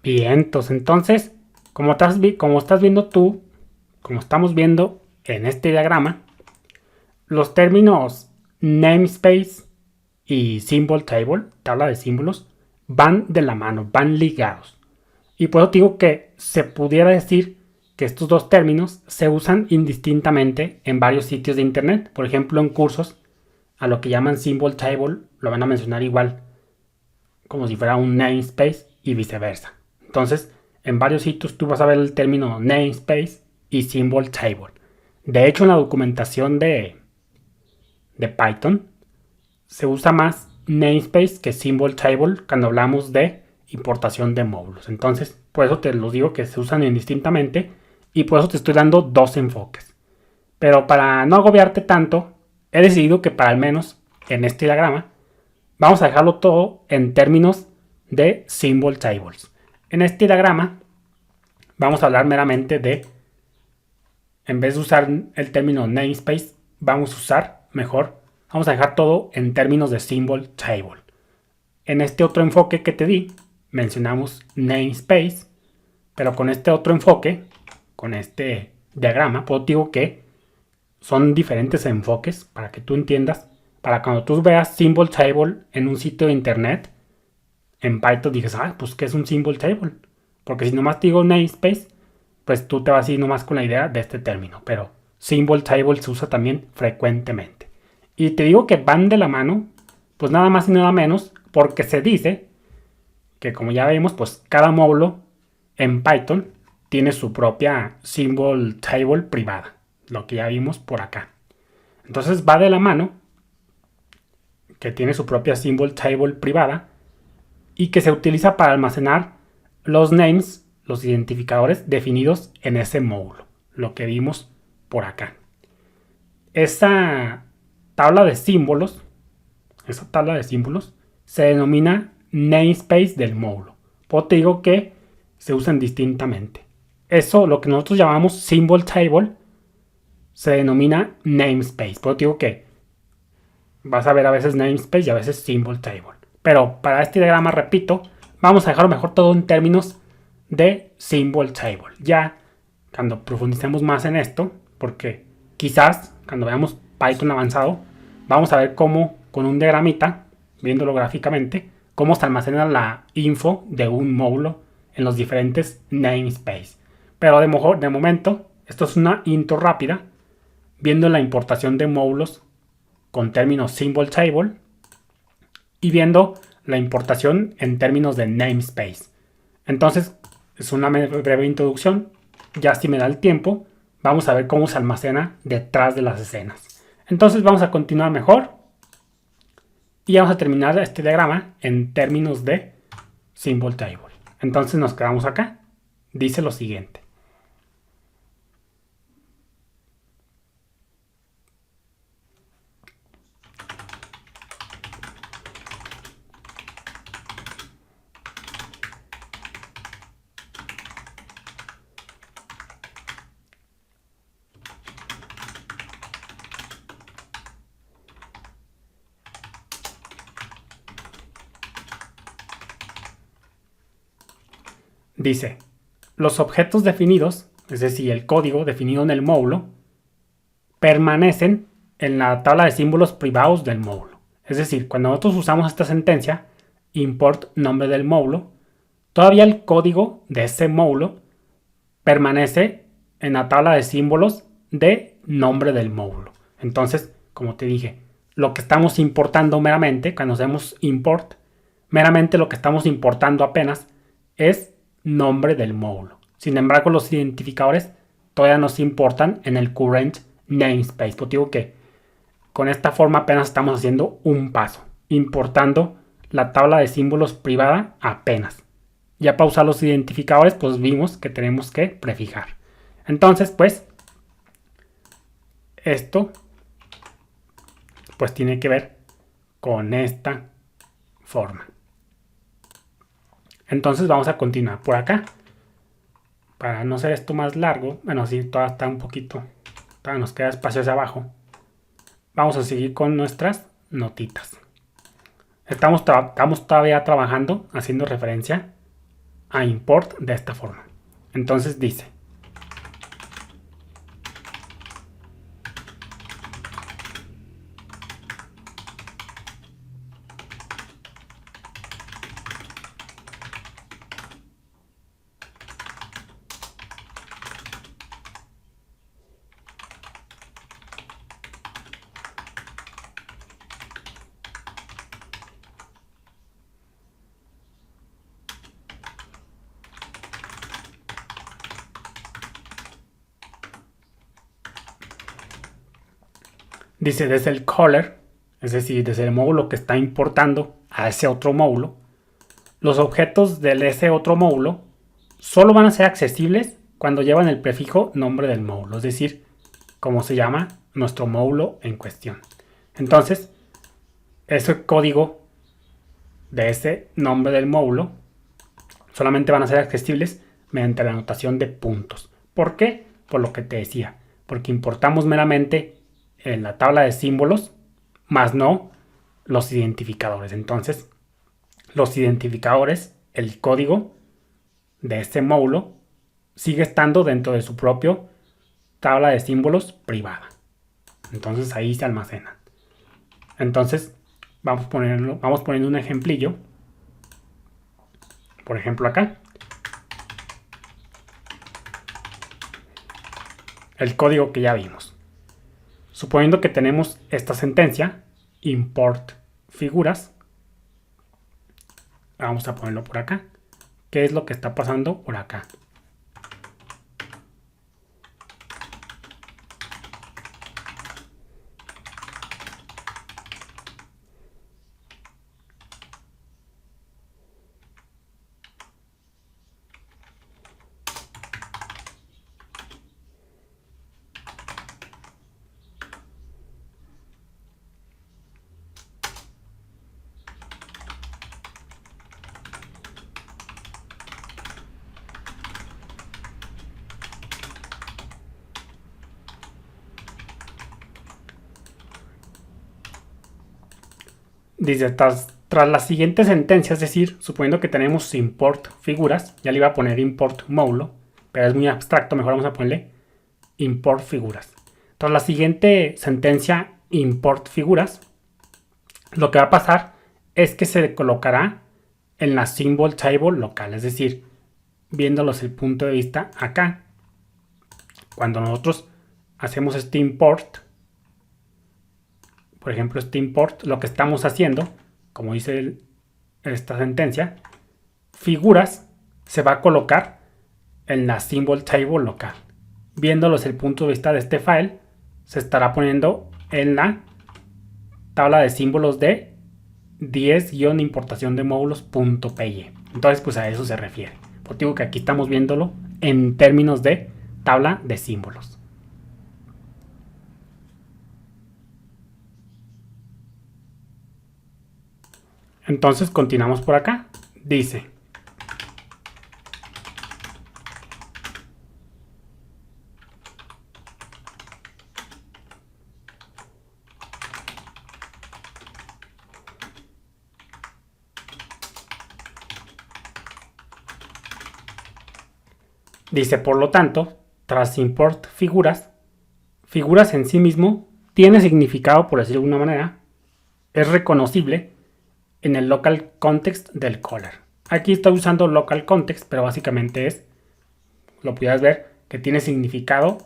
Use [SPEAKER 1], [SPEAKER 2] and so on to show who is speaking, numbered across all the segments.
[SPEAKER 1] Bien, entonces, como estás viendo tú, como estamos viendo en este diagrama, los términos namespace y symbol table, tabla de símbolos, van de la mano, van ligados. Y por eso digo que se pudiera decir que estos dos términos se usan indistintamente en varios sitios de internet. Por ejemplo, en cursos, a lo que llaman symbol table, lo van a mencionar igual, como si fuera un namespace y viceversa. Entonces, en varios sitios tú vas a ver el término namespace y symbol table. De hecho, en la documentación de Python se usa más namespace que symbol table cuando hablamos de importación de módulos. Entonces, por eso te los digo que se usan indistintamente y por eso te estoy dando dos enfoques. Pero para no agobiarte tanto, he decidido que para al menos en este diagrama vamos a dejarlo todo en términos de symbol tables. En este diagrama vamos a hablar meramente de, en vez de usar el término namespace, vamos a usar mejor, vamos a dejar todo en términos de symbol table. En este otro enfoque que te di, mencionamos namespace, pero con este otro enfoque, con este diagrama, pues digo que son diferentes enfoques para que tú entiendas. Para cuando tú veas symbol table en un sitio de internet, en Python dices, pues ¿qué es un symbol table? Porque si nomás te digo namespace, pues tú te vas a ir nomás con la idea de este término. Pero symbol table se usa también frecuentemente. Y te digo que van de la mano, pues nada más y nada menos, porque se dice que como ya vemos, pues cada módulo en Python tiene su propia symbol table privada, lo que ya vimos por acá. Entonces va de la mano que tiene su propia symbol table privada y que se utiliza para almacenar los names, los identificadores definidos en ese módulo, lo que vimos por acá. Esa tabla de símbolos, se denomina namespace del módulo. Pues te digo que se usan distintamente. Eso, lo que nosotros llamamos symbol table, se denomina namespace. Pues te digo que vas a ver a veces namespace y a veces symbol table. Pero para este diagrama, repito, vamos a dejarlo mejor todo en términos de symbol table. Ya cuando profundicemos más en esto, porque quizás cuando veamos Python avanzado, vamos a ver cómo con un diagramita, viéndolo gráficamente, cómo se almacena la info de un módulo en los diferentes namespace. Pero de momento, esto es una intro rápida, viendo la importación de módulos con términos symbol table y viendo la importación en términos de namespace. Entonces, es una breve introducción. Ya si me da el tiempo, vamos a ver cómo se almacena detrás de las escenas. Entonces vamos a continuar mejor y vamos a terminar este diagrama en términos de symbol table. Entonces nos quedamos acá. Dice lo siguiente. Dice, los objetos definidos, es decir, el código definido en el módulo, permanecen en la tabla de símbolos privados del módulo. Es decir, cuando nosotros usamos esta sentencia, import nombre del módulo, todavía el código de ese módulo permanece en la tabla de símbolos de nombre del módulo. Entonces, como te dije, lo que estamos importando meramente, cuando hacemos import, meramente lo que estamos importando apenas es nombre del módulo. Sin embargo, los identificadores todavía nos importan en el current namespace. Pues digo que con esta forma apenas estamos haciendo un paso, importando la tabla de símbolos privada apenas. Ya para usar los identificadores, pues vimos que tenemos que prefijar. Entonces, pues, esto pues tiene que ver con esta forma. Entonces vamos a continuar por acá. Para no hacer esto más largo, bueno, sí, todavía está un poquito, todavía nos queda espacio hacia abajo. Vamos a seguir con nuestras notitas. Estamos todavía trabajando, haciendo referencia a import de esta forma. Entonces dice: desde el caller, es decir, desde el módulo que está importando a ese otro módulo, los objetos de ese otro módulo solo van a ser accesibles cuando llevan el prefijo nombre del módulo, es decir, como se llama nuestro módulo en cuestión. Entonces, ese código de ese nombre del módulo solamente van a ser accesibles mediante la notación de puntos. ¿Por qué? Por lo que te decía, porque importamos meramente en la tabla de símbolos, más no los identificadores. Entonces, los identificadores, el código de este módulo, sigue estando dentro de su propio tabla de símbolos privada. Entonces ahí se almacenan. Entonces vamos poniendo un ejemplillo. Por ejemplo acá. El código que ya vimos. Suponiendo que tenemos esta sentencia, import figuras. Vamos a ponerlo por acá. ¿Qué es lo que está pasando por acá? Dice, tras la siguiente sentencia, es decir, suponiendo que tenemos import figuras, ya le iba a poner import módulo, pero es muy abstracto, mejor vamos a ponerle import figuras. Tras la siguiente sentencia import figuras, lo que va a pasar es que se colocará en la symbol table local, es decir, viéndolos el punto de vista acá. Cuando nosotros hacemos este import, por ejemplo, este import, lo que estamos haciendo, como dice esta sentencia, figuras se va a colocar en la symbol table local. Viéndolos el punto de vista de este file, se estará poniendo en la tabla de símbolos de 10-importación de módulos.py. Entonces, pues a eso se refiere. Por digo que aquí estamos viéndolo en términos de tabla de símbolos. Entonces continuamos por acá. Dice: por lo tanto, tras import figuras en sí mismo tiene significado, por decirlo de alguna manera, es reconocible en el local context del caller. Aquí estoy usando local context, pero básicamente lo pudieras ver, que tiene significado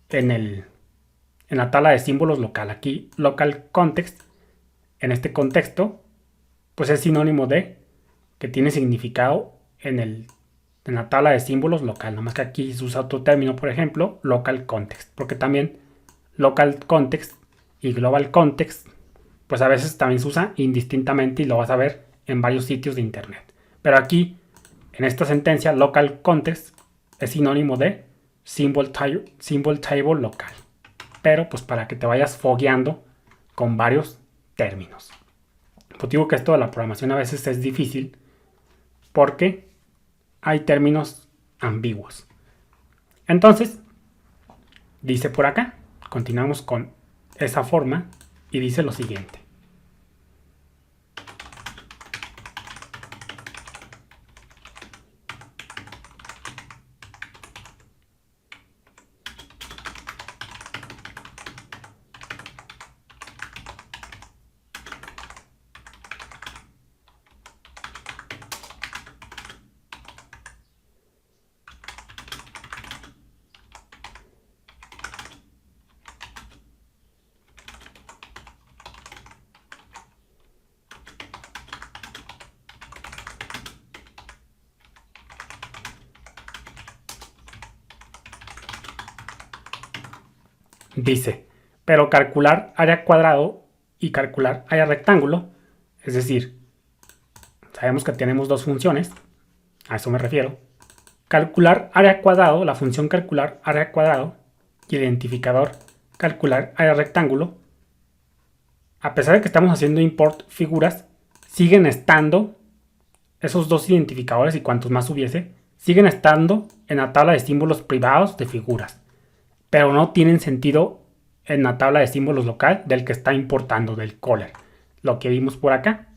[SPEAKER 1] en la tabla de símbolos local. Aquí local context, en este contexto, pues es sinónimo de que tiene significado en la tabla de símbolos local. Nomás que aquí se usa otro término, por ejemplo, local context, porque también local context y global context pues a veces también se usa indistintamente y lo vas a ver en varios sitios de internet. Pero aquí, en esta sentencia, local context es sinónimo de symbol table local. Pero pues para que te vayas fogueando con varios términos. Pues digo que esto de la programación a veces es difícil porque hay términos ambiguos. Entonces, dice por acá, continuamos con esa forma y dice lo siguiente. dice, pero calcular área cuadrado y calcular área rectángulo, es decir, sabemos que tenemos dos funciones, a eso me refiero. Calcular área cuadrado, la función calcular área cuadrado y el identificador calcular área rectángulo, a pesar de que estamos haciendo import figuras, siguen estando esos dos identificadores y cuantos más hubiese, siguen estando en la tabla de símbolos privados de figuras, pero no tienen sentido en la tabla de símbolos local del que está importando, del caller, lo que vimos por acá.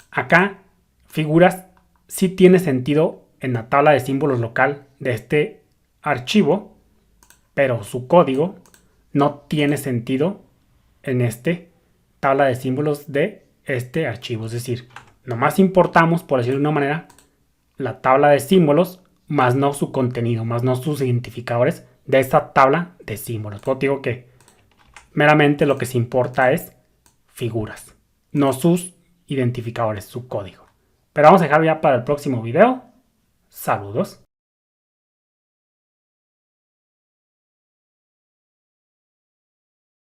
[SPEAKER 1] Acá, figuras sí tiene sentido en la tabla de símbolos local de este archivo, pero su código no tiene sentido en este tabla de símbolos de este archivo. Es decir, nomás importamos, por decirlo de una manera, la tabla de símbolos, más no su contenido, más no sus identificadores de esta tabla de símbolos. Yo digo que meramente lo que se importa es figuras, no sus identificadores, su código. Pero vamos a dejar ya para el próximo video. Saludos.